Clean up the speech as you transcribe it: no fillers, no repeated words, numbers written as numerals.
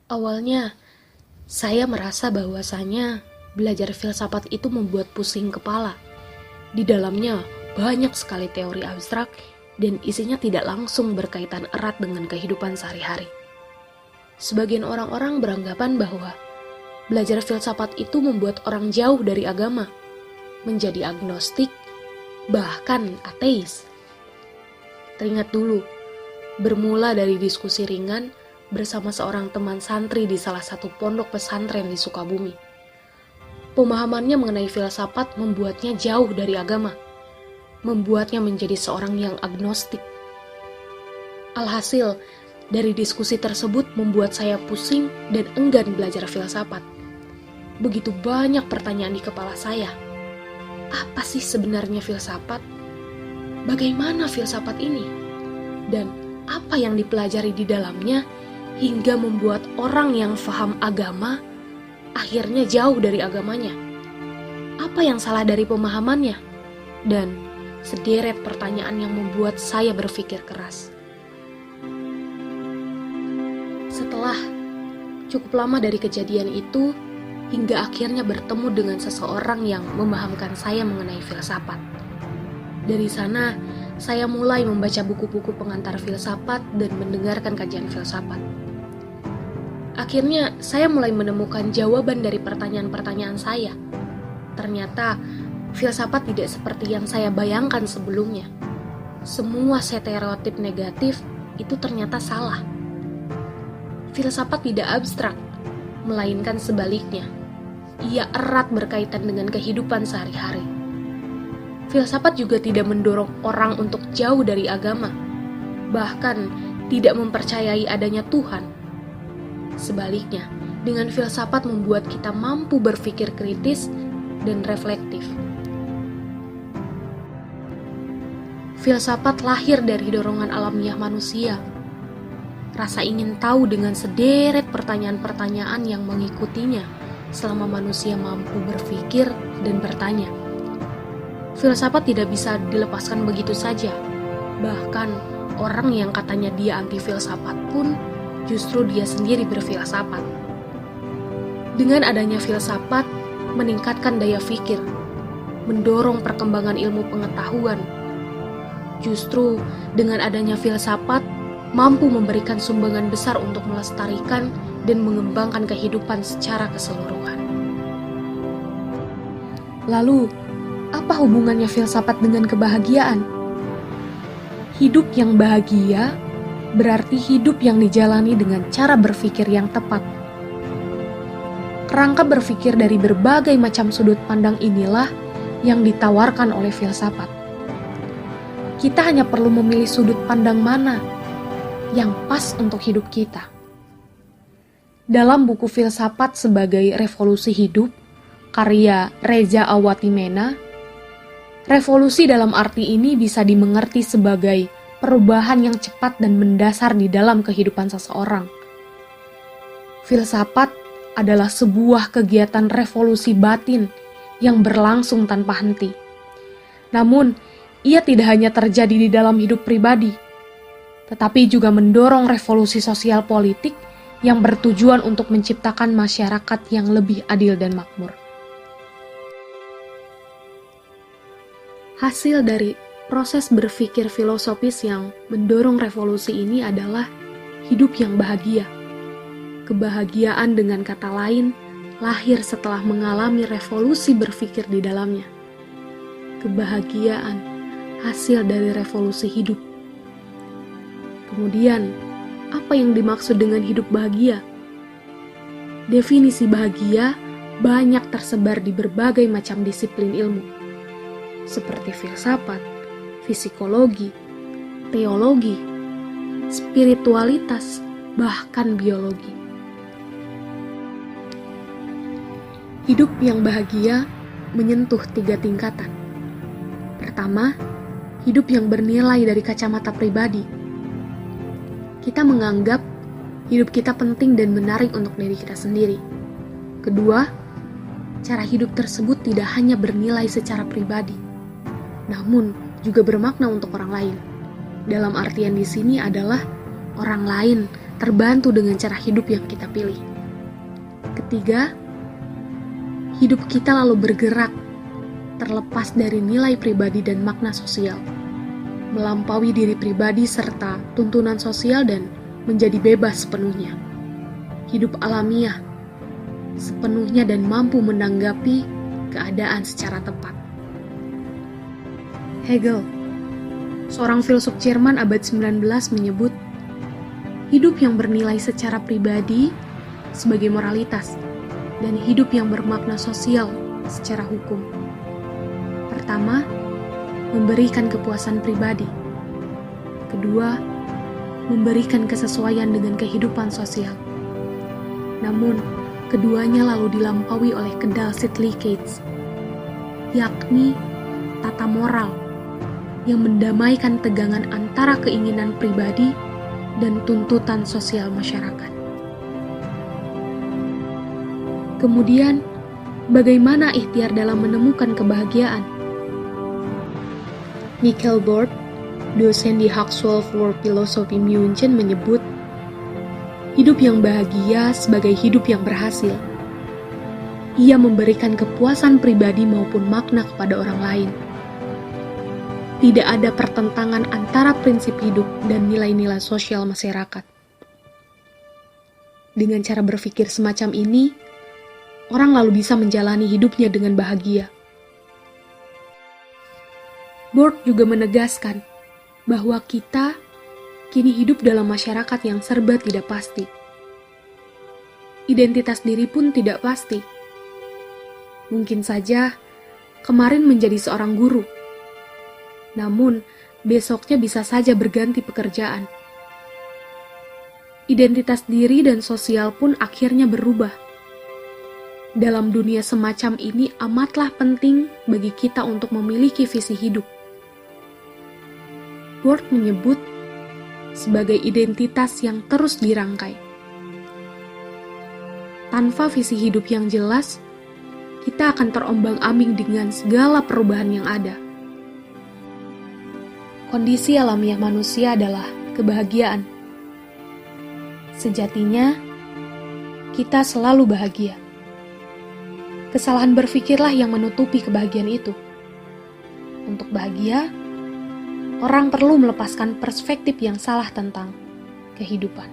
Awalnya, saya merasa bahwasanya belajar filsafat itu membuat pusing kepala. Di dalamnya banyak sekali teori abstrak dan isinya tidak langsung berkaitan erat dengan kehidupan sehari-hari. Sebagian orang-orang beranggapan bahwa belajar filsafat itu membuat orang jauh dari agama, menjadi agnostik, bahkan ateis. Teringat dulu, bermula dari diskusi ringan bersama seorang teman santri di salah satu pondok pesantren di Sukabumi. Pemahamannya mengenai filsafat membuatnya jauh dari agama, membuatnya menjadi seorang yang agnostik. Alhasil, dari diskusi tersebut membuat saya pusing dan enggan belajar filsafat. Begitu banyak pertanyaan di kepala saya. Apa sih sebenarnya filsafat? Bagaimana filsafat ini? Dan apa yang dipelajari di dalamnya hingga membuat orang yang faham agama akhirnya jauh dari agamanya? Apa yang salah dari pemahamannya? Dan sederet pertanyaan yang membuat saya berpikir keras. Setelah cukup lama dari kejadian itu, hingga akhirnya bertemu dengan seseorang yang memahamkan saya mengenai filsafat. Dari sana, saya mulai membaca buku-buku pengantar filsafat dan mendengarkan kajian filsafat. Akhirnya, saya mulai menemukan jawaban dari pertanyaan-pertanyaan saya. Ternyata, filsafat tidak seperti yang saya bayangkan sebelumnya. Semua stereotip negatif itu ternyata salah. Filsafat tidak abstrak, melainkan sebaliknya. Ia erat berkaitan dengan kehidupan sehari-hari. Filsafat juga tidak mendorong orang untuk jauh dari agama, bahkan tidak mempercayai adanya Tuhan. Sebaliknya, dengan filsafat membuat kita mampu berpikir kritis dan reflektif. Filsafat lahir dari dorongan alamiah manusia. Rasa ingin tahu dengan sederet pertanyaan-pertanyaan yang mengikutinya selama manusia mampu berpikir dan bertanya. Filsafat tidak bisa dilepaskan begitu saja. Bahkan orang yang katanya dia anti filsafat pun justru dia sendiri berfilsafat. Dengan adanya filsafat, meningkatkan daya pikir, mendorong perkembangan ilmu pengetahuan. Justru dengan adanya filsafat, mampu memberikan sumbangan besar untuk melestarikan dan mengembangkan kehidupan secara keseluruhan. Lalu, apa hubungannya filsafat dengan kebahagiaan? Hidup yang bahagia berarti hidup yang dijalani dengan cara berpikir yang tepat. Kerangka berpikir dari berbagai macam sudut pandang inilah yang ditawarkan oleh filsafat. Kita hanya perlu memilih sudut pandang mana yang pas untuk hidup kita. Dalam buku Filsafat sebagai Revolusi Hidup, karya Reza Awatimena, revolusi dalam arti ini bisa dimengerti sebagai perubahan yang cepat dan mendasar di dalam kehidupan seseorang. Filsafat adalah sebuah kegiatan revolusi batin yang berlangsung tanpa henti. Namun, ia tidak hanya terjadi di dalam hidup pribadi, tetapi juga mendorong revolusi sosial politik yang bertujuan untuk menciptakan masyarakat yang lebih adil dan makmur. Hasil dari proses berpikir filosofis yang mendorong revolusi ini adalah hidup yang bahagia. Kebahagiaan dengan kata lain lahir setelah mengalami revolusi berpikir di dalamnya. Kebahagiaan hasil dari revolusi hidup. Kemudian, apa yang dimaksud dengan hidup bahagia? Definisi bahagia banyak tersebar di berbagai macam disiplin ilmu, seperti filsafat, psikologi, teologi, spiritualitas, bahkan biologi. Hidup yang bahagia menyentuh 3 tingkatan. Pertama, hidup yang bernilai dari kacamata pribadi. Kita menganggap hidup kita penting dan menarik untuk diri kita sendiri. Kedua, cara hidup tersebut tidak hanya bernilai secara pribadi, namun juga bermakna untuk orang lain. Dalam artian di sini adalah orang lain terbantu dengan cara hidup yang kita pilih. Ketiga, hidup kita lalu bergerak terlepas dari nilai pribadi dan makna sosial, melampaui diri pribadi serta tuntunan sosial dan menjadi bebas sepenuhnya. Hidup alamiah, sepenuhnya dan mampu menanggapi keadaan secara tepat. Hegel, seorang filsuf Jerman abad 19 menyebut, hidup yang bernilai secara pribadi sebagai moralitas dan hidup yang bermakna sosial secara hukum. Pertama, memberikan kepuasan pribadi. Kedua, memberikan kesesuaian dengan kehidupan sosial. Namun, keduanya lalu dilampaui oleh kedal Sidley Cates, yakni tata moral yang mendamaikan tegangan antara keinginan pribadi dan tuntutan sosial masyarakat. Kemudian, bagaimana ikhtiar dalam menemukan kebahagiaan? Michael Bort, dosen di Hochschule für Philosophie München menyebut, hidup yang bahagia sebagai hidup yang berhasil. Ia memberikan kepuasan pribadi maupun makna kepada orang lain. Tidak ada pertentangan antara prinsip hidup dan nilai-nilai sosial masyarakat. Dengan cara berpikir semacam ini, orang lalu bisa menjalani hidupnya dengan bahagia. Bort juga menegaskan bahwa kita kini hidup dalam masyarakat yang serba tidak pasti. Identitas diri pun tidak pasti. Mungkin saja kemarin menjadi seorang guru, namun besoknya bisa saja berganti pekerjaan. Identitas diri dan sosial pun akhirnya berubah. Dalam dunia semacam ini amatlah penting bagi kita untuk memiliki visi hidup. Bort menyebut sebagai identitas yang terus dirangkai. Tanpa visi hidup yang jelas, kita akan terombang-ambing dengan segala perubahan yang ada. Kondisi alamiah manusia adalah kebahagiaan. Sejatinya, kita selalu bahagia. Kesalahan berpikirlah yang menutupi kebahagiaan itu. Untuk bahagia, orang perlu melepaskan perspektif yang salah tentang kehidupan.